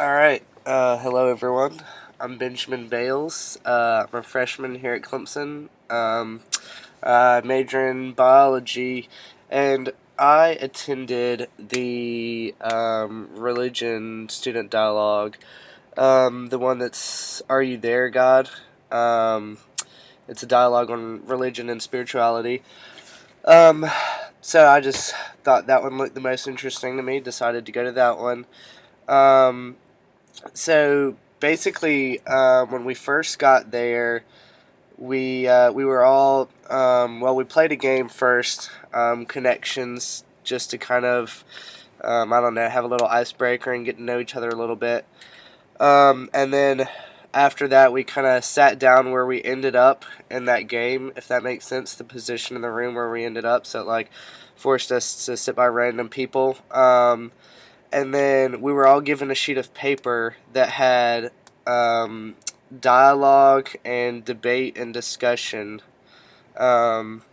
Alright, hello everyone. I'm Benjamin Bales. I'm a freshman here at Clemson. I major in biology, and I attended the religion student dialogue. The one that's Are You There, God? Um, it's a dialogue on religion and spirituality. Um, so I just thought that one looked the most interesting to me, decided to go to that one. Um, so basically, when we first got there, we were all we played a game first, connections, just to kind of I don't know, have a little icebreaker and get to know each other a little bit. And then after that, we kind of sat down where we ended up in that game, if that makes sense, the position in the room where we ended up. So it, like, forced us to sit by random people. And then we were all given a sheet of paper that had um, dialogue and debate and discussion. Um,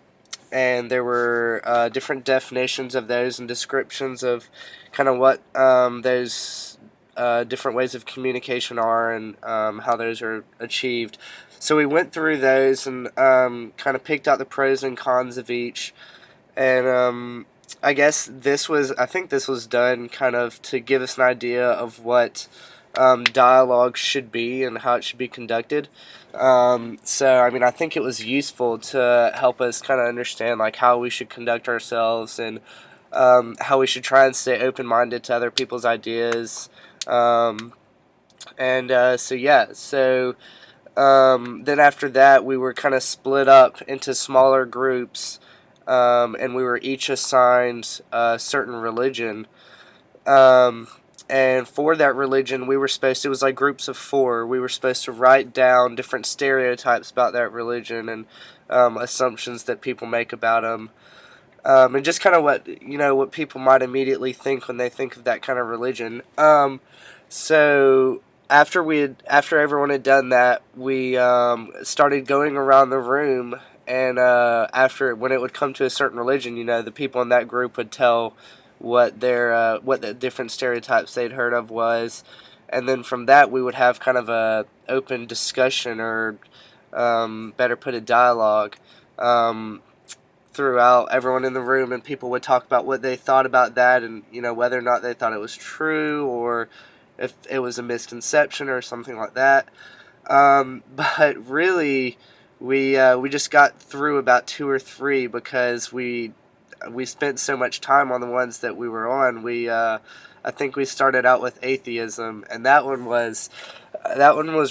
and there were different definitions of those and descriptions of kind of what those different ways of communication are and how those are achieved. So we went through those and kind of picked out the pros and cons of each. And I think this was done kind of to give us an idea of what dialogue should be and how it should be conducted. I mean, I think it was useful to help us kind of understand like how we should conduct ourselves and how we should try and stay open-minded to other people's ideas. Um, then after that, we were kind of split up into smaller groups, and we were each assigned a certain religion. Um, and for that religion, it was like groups of four. We were supposed to write down different stereotypes about that religion and assumptions that people make about them. And just kind of what people might immediately think when they think of that kind of religion. So after everyone had done that, we started going around the room, and after when it would come to a certain religion, the people in that group would tell what the different stereotypes they'd heard of was, and then from that we would have kind of a open discussion, or better put, a dialogue. Um, Throughout everyone in the room, and people would talk about what they thought about that, and whether or not they thought it was true, or if it was a misconception or something like that. But really, we just got through about two or three because we spent so much time on the ones that we were on. I think we started out with atheism, and that one was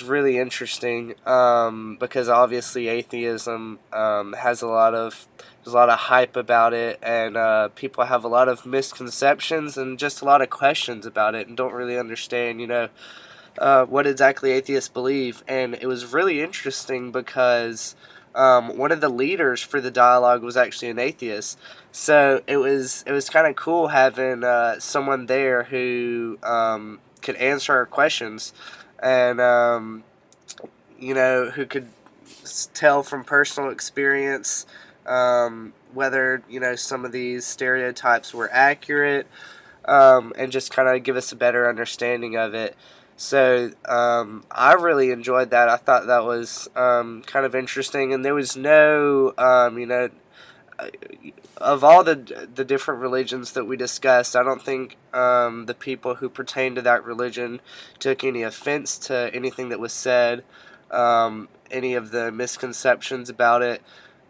really interesting, because obviously atheism there's a lot of hype about it, and people have a lot of misconceptions and just a lot of questions about it and don't really understand, what exactly atheists believe. And it was really interesting because one of the leaders for the dialogue was actually an atheist. So it was kind of cool having someone there who could answer our questions, and who could tell from personal experience whether some of these stereotypes were accurate, and just kind of give us a better understanding of it. So I really enjoyed that. I thought that was kind of interesting, and there was no, of all the different religions that we discussed, I don't think the people who pertain to that religion took any offense to anything that was said, any of the misconceptions about it.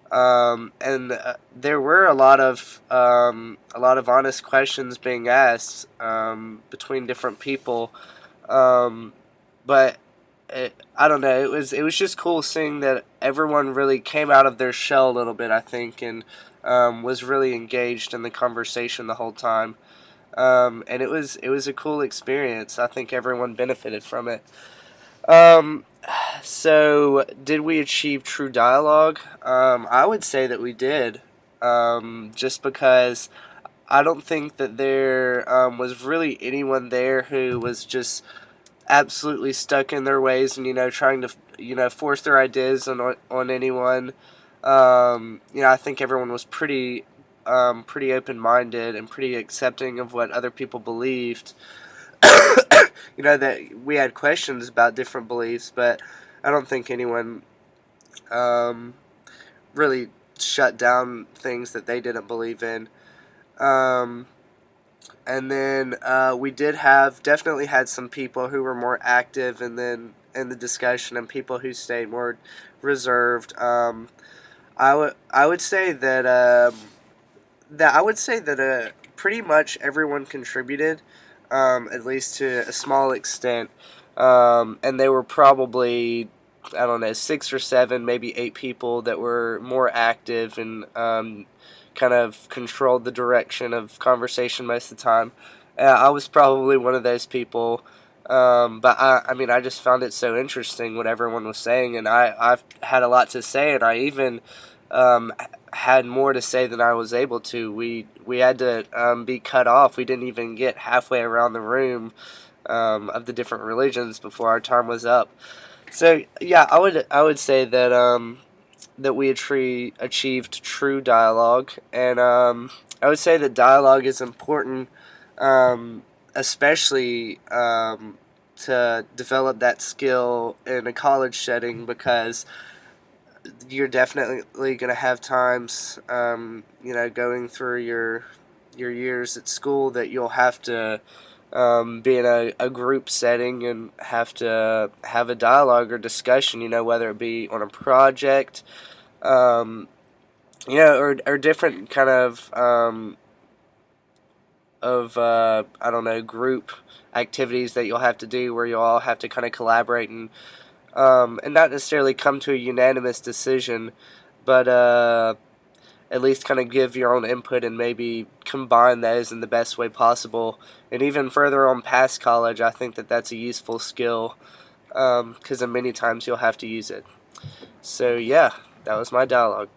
And there were a lot of honest questions being asked between different people, um, but I don't know. It was just cool seeing that everyone really came out of their shell a little bit, I think, and was really engaged in the conversation the whole time. And it was a cool experience. I think everyone benefited from it. Um, so, did we achieve true dialogue? I would say that we did. Just because I don't think that there was really anyone there who was just absolutely stuck in their ways and trying to force their ideas on anyone. I think everyone was pretty open minded and pretty accepting of what other people believed. that we had questions about different beliefs, but I don't think anyone um, really shut down things that they didn't believe in. Um, and then we did have definitely had some people who were more active, and then in the discussion, and people who stayed more reserved. I would say that pretty much everyone contributed, at least to a small extent, and they were probably, I don't know, 6 or 7, maybe 8 people that were more active and kind of controlled the direction of conversation most of the time. I was probably one of those people. But I mean, I just found it so interesting what everyone was saying, and I've had a lot to say, and I even um, had more to say than I was able to. We had to be cut off. We didn't even get halfway around the room of the different religions before our time was up. So yeah, I would say that that we achieved true dialogue, and I would say that dialogue is important, especially to develop that skill in a college setting, because you're definitely going to have times, going through your years at school, that you'll have to be in a group setting and have to have a dialogue or discussion, whether it be on a project, um, or different kind of I don't know, group activities that you'll have to do, where you'll all have to kind of collaborate and not necessarily come to a unanimous decision, but at least kind of give your own input and maybe combine those in the best way possible. And even further on past college, I think that that's a useful skill, because many times you'll have to use it. So yeah, that was my dialogue.